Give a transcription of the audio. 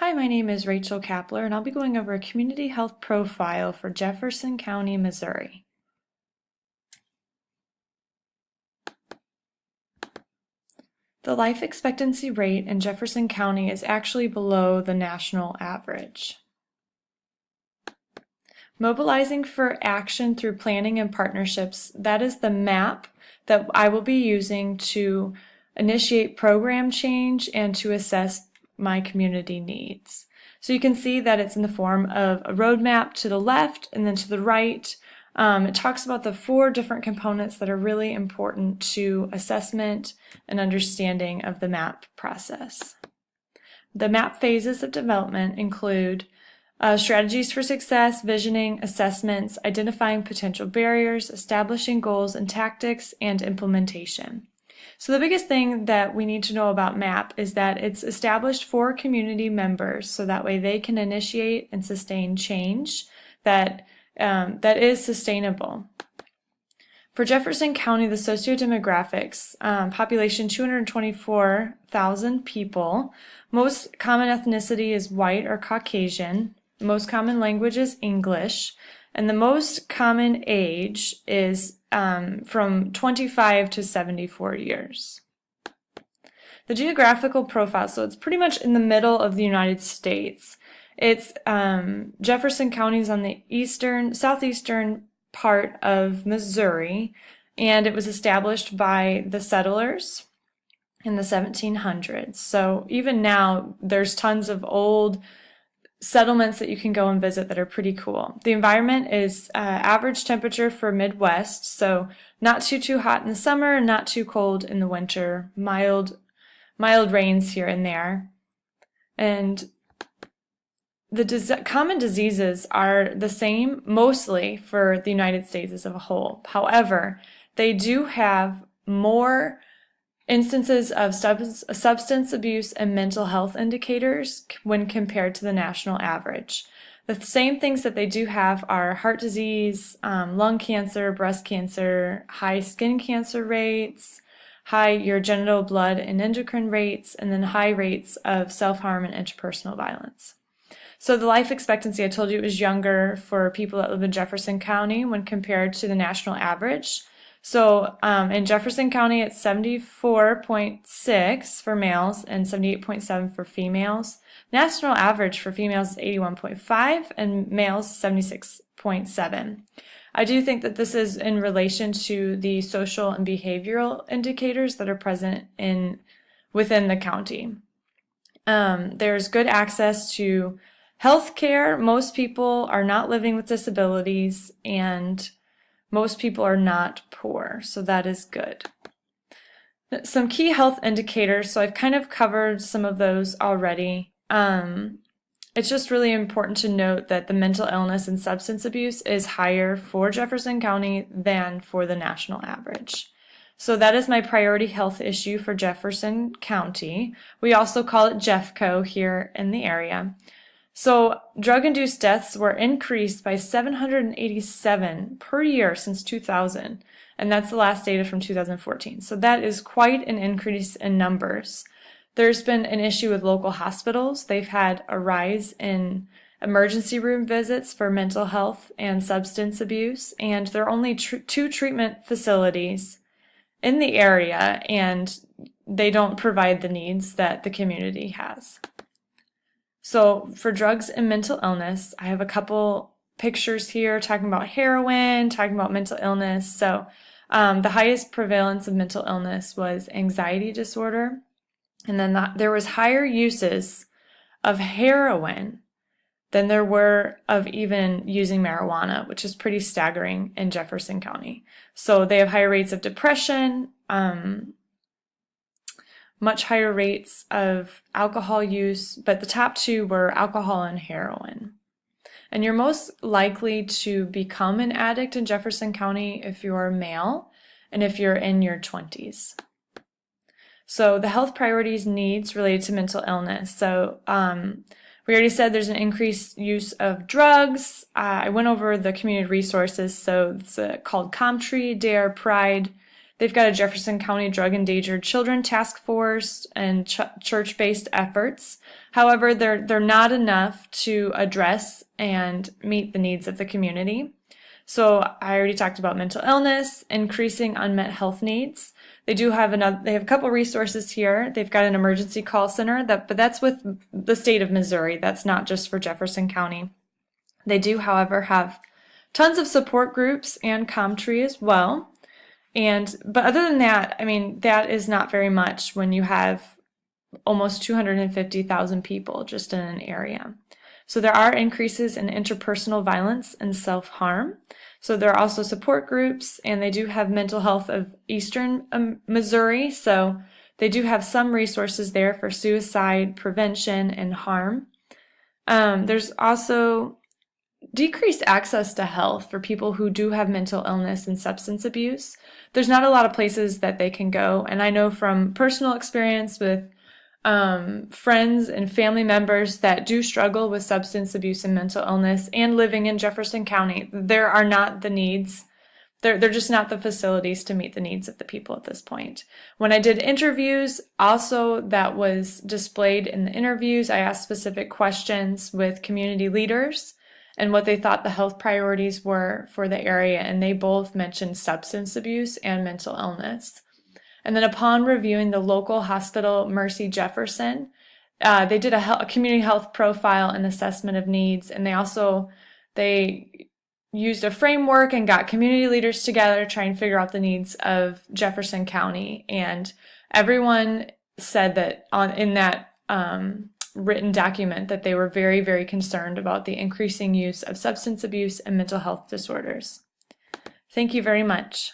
Hi, my name is Rachel Kapler, and I'll be going over a community health profile for Jefferson County, Missouri. The life expectancy rate in Jefferson County is actually below the national average. Mobilizing for action through planning and partnerships, that is the map that I will be using to initiate program change and to assess my community needs. So you can see that it's in the form of a roadmap to the left and then to the right. It talks about the 4 different components that are really important to assessment and understanding of the MAP process. The MAP phases of development include strategies for success, visioning, assessments, identifying potential barriers, establishing goals and tactics, and implementation. So the biggest thing that we need to know about MAP is that it's established for community members, so that way they can initiate and sustain change that is sustainable. For Jefferson County, the sociodemographics, population 224,000 people. Most common ethnicity is white or Caucasian. The most common language is English. And the most common age is from 25 to 74 years. The geographical profile, so it's pretty much in the middle of the United States. It's Jefferson County is on the southeastern part of Missouri, and it was established by the settlers in the 1700s. So even now, there's tons of old settlements that you can go and visit that are pretty cool. The environment is average temperature for Midwest, so not too hot in the summer, not too cold in the winter, mild rains here and there. And the common diseases are the same mostly for the United States as a whole. However, they do have more instances of substance abuse and mental health indicators when compared to the national average. The same things that they do have are heart disease, lung cancer, breast cancer, high skin cancer rates, high urogenital blood and endocrine rates, and then high rates of self-harm and interpersonal violence. So the life expectancy, I told you it was younger for people that live in Jefferson County when compared to the national average. So in Jefferson County, it's 74.6 for males and 78.7 for females. National average for females is 81.5 and males 76.7. I do think that this is in relation to the social and behavioral indicators that are present within the county. There's good access to health care. Most people are not living with disabilities, and most people are not poor, so that is good. Some key health indicators, so I've kind of covered some of those already. It's just really important to note that the mental illness and substance abuse is higher for Jefferson County than for the national average. So that is my priority health issue for Jefferson County. We also call it JEFCO here in the area. So drug-induced deaths were increased by 787 per year since 2000, and that's the last data from 2014. So that is quite an increase in numbers. There's been an issue with local hospitals. They've had a rise in emergency room visits for mental health and substance abuse, and there are only 2 treatment facilities in the area, and they don't provide the needs that the community has. So for drugs and mental illness, I have a couple pictures here talking about heroin, talking about mental illness. So the highest prevalence of mental illness was anxiety disorder. And then there was higher uses of heroin than there were of even using marijuana, which is pretty staggering in Jefferson County. So they have higher rates of depression, much higher rates of alcohol use, but the top 2 were alcohol and heroin. And you're most likely to become an addict in Jefferson County if you're male and if you're in your 20s. So the health priorities needs related to mental illness. So we already said there's an increased use of drugs. I went over the community resources. So it's called ComTree, DARE, PRIDE. They've got a Jefferson County Drug Endangered Children Task Force and church-based efforts. However, they're not enough to address and meet the needs of the community. So I already talked about mental illness, increasing unmet health needs. They have a couple resources here. They've got an emergency call center, but that's with the state of Missouri. That's not just for Jefferson County. They do, however, have tons of support groups and ComTree as well. But other than that, I mean, that is not very much when you have almost 250,000 people just in an area. So there are increases in interpersonal violence and self-harm. So there are also support groups, and they do have Mental Health of Eastern Missouri. So they do have some resources there for suicide prevention and harm. There's also decreased access to health for people who do have mental illness and substance abuse. There's not a lot of places that they can go. And I know from personal experience with friends and family members that do struggle with substance abuse and mental illness and living in Jefferson County, there are not the needs. They're just not the facilities to meet the needs of the people at this point. When I did interviews, also that was displayed in the interviews. I asked specific questions with community leaders and what they thought the health priorities were for the area, and they both mentioned substance abuse and mental illness. And then upon reviewing the local hospital, Mercy Jefferson, they did a community health profile and assessment of needs, and they used a framework and got community leaders together to try and figure out the needs of Jefferson County. And everyone said that in that written document that they were very, very concerned about the increasing use of substance abuse and mental health disorders. Thank you very much.